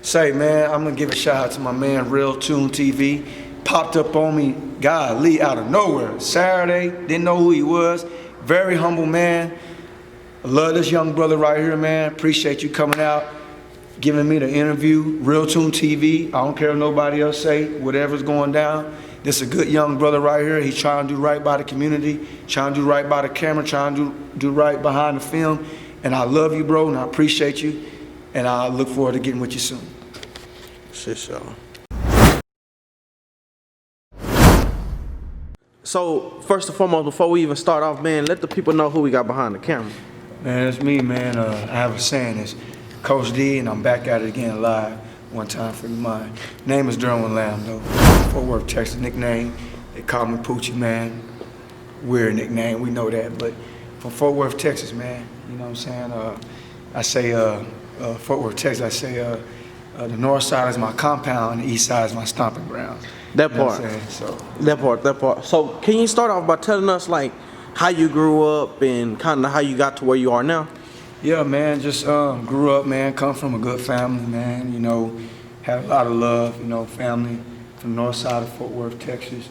Say, man, I'm gonna give a shout out to my man, Real Tune TV. Popped up on me, golly, out of nowhere. Saturday, didn't know who he was. Very humble man. I love this young brother right here, man. Appreciate you coming out, giving me the interview. Real Tune TV. I don't care what nobody else say, whatever's going down. This is a good young brother right here. He's trying to do right by the community, trying to do right by the camera, trying to do right behind the film. And I love you, bro, and I appreciate you. And I look forward to getting with you soon. Shit, y'all. So, first and foremost, before we even start off, man, let the people know who we got behind the camera. Man, it's me, man. I have a saying, it's Choach D, and I'm back at it again live one time for mine. Name is Darwin though. Fort Worth, Texas nickname. They call me Poochie, man. Weird nickname, we know that, but from Fort Worth, Texas, man. You know what I'm saying? I say Fort Worth, Texas, I say the north side is my compound, and the east side is my stomping ground. That You know part. what I'm saying? So. That part. So, can you start off by telling us, like, how you grew up and kind of how you got to where you are now? Yeah, man, just grew up, man, come from a good family, man, you know, had a lot of love, you know, family from the north side of Fort Worth, Texas,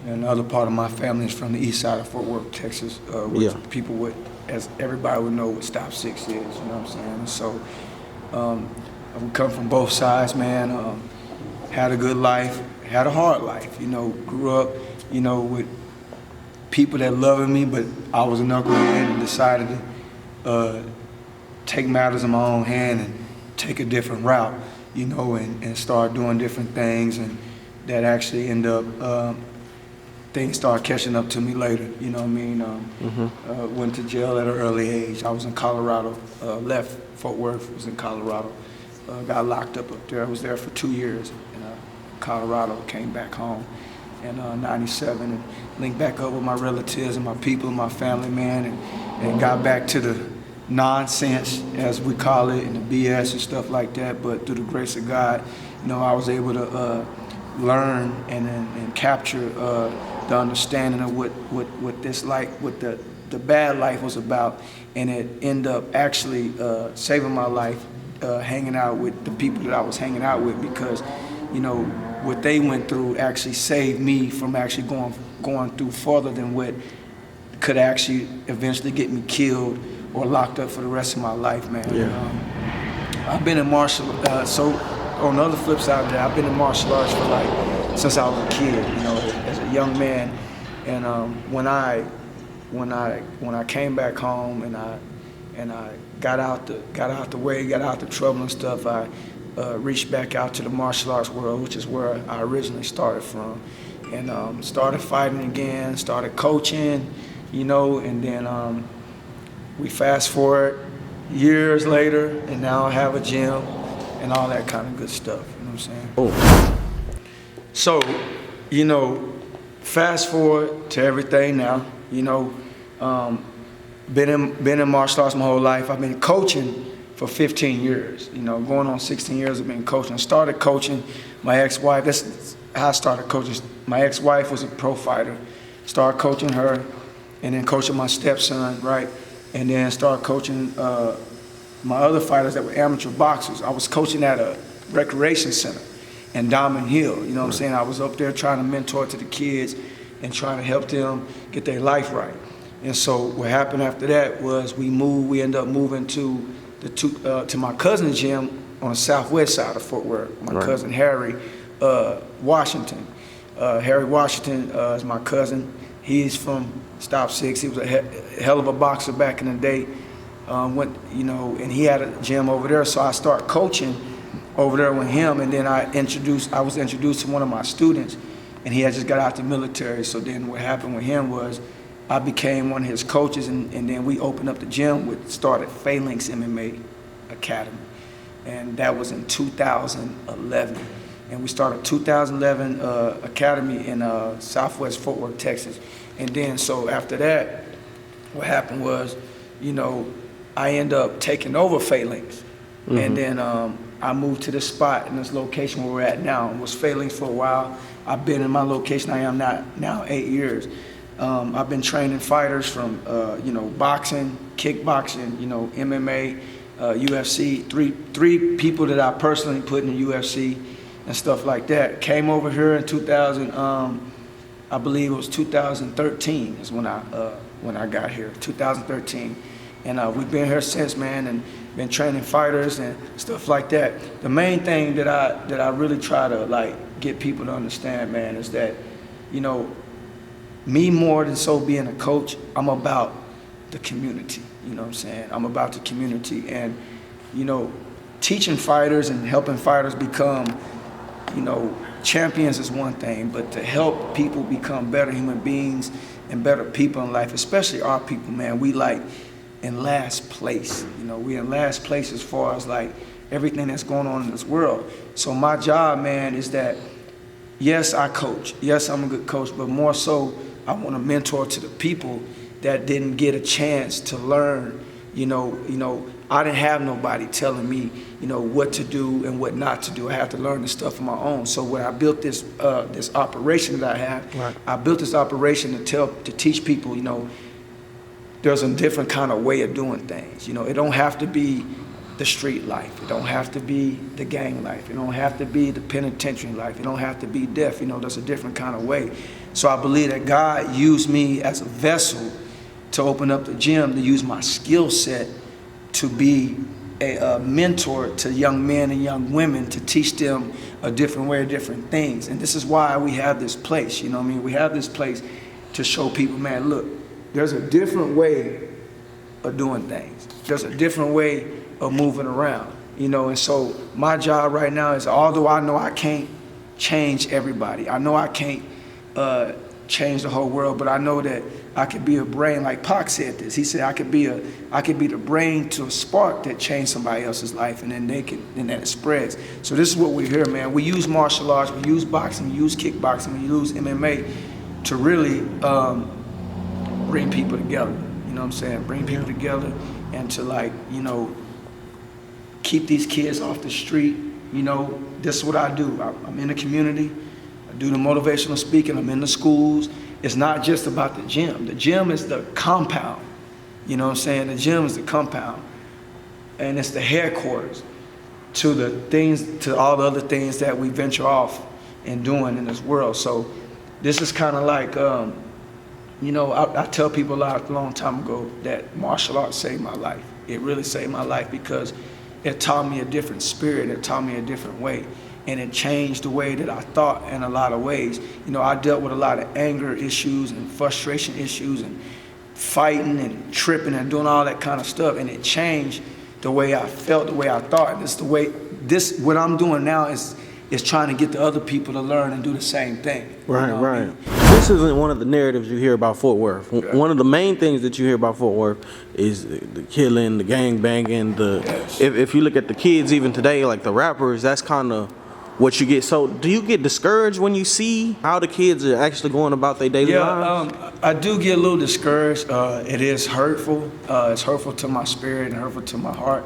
and the other part of my family is from the east side of Fort Worth, Texas, which people would, as everybody would know what Stop 6 is, you know what I'm saying? And so, we come from both sides, man, had a good life, had a hard life, you know, grew up, you know, with people that loved me, but I was a knucklehead and decided to take matters in my own hand and take a different route, you know, and start doing different things, and that actually end up, things started catching up to me later, you know what I mean? Went to jail at an early age. I was in Colorado, left Fort Worth, was in Colorado, got locked up there. I was there for 2 years in Colorado, came back home in '97 and linked back up with my relatives and my people and my family, man, and got back to the nonsense, as we call it, and the BS and stuff like that. But through the grace of God, you know, I was able to learn and capture the understanding of what this life, what the bad life was about, and it ended up actually saving my life, hanging out with the people that I was hanging out with, because, you know, what they went through actually saved me from actually going through further than what could actually eventually get me killed or locked up for the rest of my life, man. Yeah. I've been in martial, so on the other flip side of that, I've been in martial arts for like, since I was a kid, you know, as a young man. And when I came back home and I got out the way, got out the trouble and stuff, I reached back out to the martial arts world, which is where I originally started from, and started fighting again, started coaching, you know, and then we fast forward years later, and now I have a gym and all that kind of good stuff, you know what I'm saying? Oh. So, you know, fast forward to everything now, you know, been in martial arts my whole life. I've been coaching for 15 years, you know, going on 16 years I've been coaching. I started coaching my ex-wife. That's how I started coaching. My ex-wife was a pro fighter. Started coaching her, and then coaching my stepson, right? And then started coaching my other fighters that were amateur boxers. I was coaching at a recreation center in Diamond Hill, you know what I'm saying? I was up there trying to mentor to the kids and trying to help them get their life right. And so what happened after that was we ended up moving to my cousin's gym on the southwest side of Fort Worth. My cousin Harry Washington. Harry Washington is my cousin. He's from Stop 6. He was a hell of a boxer back in the day. You know, and he had a gym over there, so I started coaching over there with him, and then I was introduced to one of my students, and he had just got out the military. So then what happened with him was I became one of his coaches, and then we opened up the gym, started Phalanx MMA Academy, and that was in 2011. And we started 2011 Academy in Southwest Fort Worth, Texas. And then so after that, what happened was, you know, I ended up taking over Phalanx, and then I moved to this spot in this location where we're at now. It was Phalanx for a while. I've been in my location I am now 8 years. I've been training fighters from, you know, boxing, kickboxing, you know, MMA, UFC. Three people that I personally put in the UFC and stuff like that. Came over here in 2000. I believe it was 2013 is when I got here. 2013, and we've been here since, man, and been training fighters and stuff like that. The main thing that I really try to like get people to understand, man, is that, you know, me more than so being a coach, I'm about the community. You know what I'm saying? I'm about the community, and, you know, teaching fighters and helping fighters become, you know, champions is one thing, but to help people become better human beings and better people in life, especially our people, man, we like in last place. You know, we in last place as far as like everything that's going on in this world. So my job, man, is that, yes, I coach. Yes, I'm a good coach, but more so I want to mentor to the people that didn't get a chance to learn. You know, I didn't have nobody telling me, you know, what to do and what not to do. I had to learn this stuff on my own. So when I built this this operation that I have, right. I built this operation to teach people, you know, there's a different kind of way of doing things. You know, it don't have to be the street life. It don't have to be the gang life. It don't have to be the penitentiary life. It don't have to be death. You know, there's a different kind of way. So I believe that God used me as a vessel to open up the gym, to use my skill set to be a mentor to young men and young women, to teach them a different way of different things. And this is why we have this place, you know what I mean? We have this place to show people, man, look, there's a different way of doing things. There's a different way of moving around, you know? And so my job right now is, although I know I can't change everybody, I know I can't change the whole world, but I know that I could be a brain, like Pac said this. He said I could be the brain to a spark that changed somebody else's life, and then then it spreads. So this is what we hear, man. We use martial arts, we use boxing, we use kickboxing, we use MMA to really bring people together. You know what I'm saying? Bring people together and to, like, you know, keep these kids off the street. You know, this is what I do. I'm in the community. I do the motivational speaking. I'm in the schools. It's not just about the gym. The gym is the compound. You know what I'm saying? The gym is the compound. And it's the headquarters to the things, to all the other things that we venture off and doing in this world. So this is kind of like, you know, I tell people a long time ago that martial arts saved my life. It really saved my life because it taught me a different spirit. It taught me a different way. And it changed the way that I thought in a lot of ways. You know, I dealt with a lot of anger issues and frustration issues and fighting and tripping and doing all that kind of stuff. And it changed the way I felt, the way I thought. And what I'm doing now is trying to get the other people to learn and do the same thing. Right, you know what I right. mean? This isn't one of the narratives you hear about Fort Worth. Yeah. One of the main things that you hear about Fort Worth is the killing, the gang banging, Yes. if you look at the kids even today, like the rappers, that's kind of what you get. So do you get discouraged when you see how the kids are actually going about their daily lives? I do get a little discouraged. It is hurtful. It's hurtful to my spirit and hurtful to my heart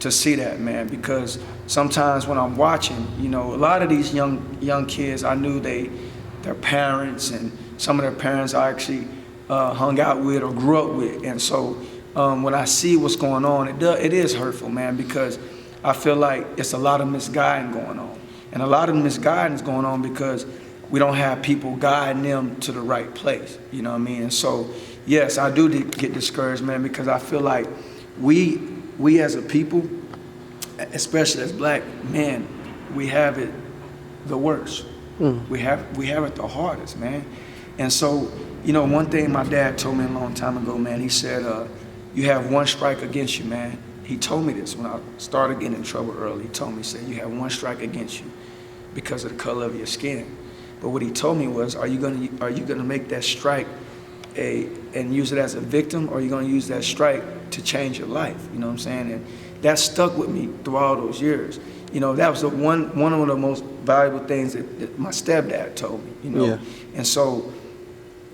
to see that, man, because sometimes when I'm watching, you know, a lot of these young kids, I knew their parents, and some of their parents I actually hung out with or grew up with. And so when I see what's going on, it is hurtful, man, because I feel like it's a lot of misguiding going on. And a lot of misguiding is going on because we don't have people guiding them to the right place, you know what I mean? And so, yes, I do get discouraged, man, because I feel like we as a people, especially as black men, we have it the worst. We have it the hardest, man. And so, you know, one thing my dad told me a long time ago, man, he said, you have one strike against you, man. He told me this when I started getting in trouble early. He told me, he said, you have one strike against you because of the color of your skin. But what he told me was, are you gonna make that strike and use it as a victim, or are you gonna use that strike to change your life? You know what I'm saying? And that stuck with me through all those years. You know, that was one of the most valuable things that my stepdad told me, you know? Yeah. And so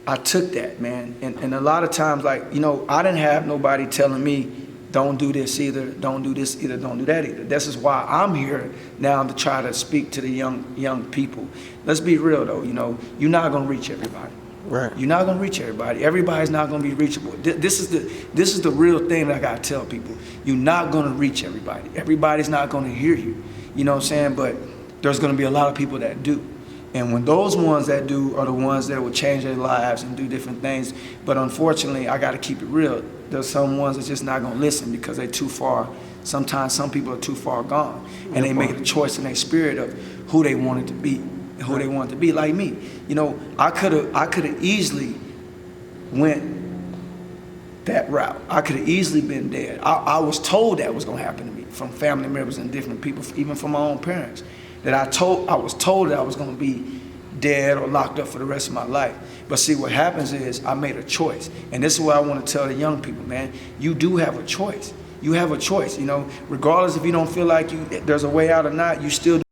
I took that, man. And a lot of times, like, you know, I didn't have nobody telling me, don't do this either, don't do this either, don't do that either. This is why I'm here now, to try to speak to the young people. Let's be real though, you know, you're not gonna reach everybody. Right. You're not gonna reach everybody. Everybody's not gonna be reachable. This is the real thing that I gotta tell people. You're not gonna reach everybody. Everybody's not gonna hear you. You know what I'm saying? But there's gonna be a lot of people that do. And when those ones that do are the ones that will change their lives and do different things. But unfortunately, I gotta keep it real. There's some ones that's just not gonna listen because they're too far. Sometimes some people are too far gone, and they make a choice in their spirit of who they wanted to be, who they wanted to be. Like me, you know, I could have easily went that route. I could have easily been dead. I was told that was gonna happen to me from family members and different people, even from my own parents. That I was told that I was gonna be dead or locked up for the rest of my life. But see, what happens is I made a choice, and this is what I want to tell the young people, man. You do have a choice. You have a choice, you know, regardless if you don't feel like there's a way out or not, you still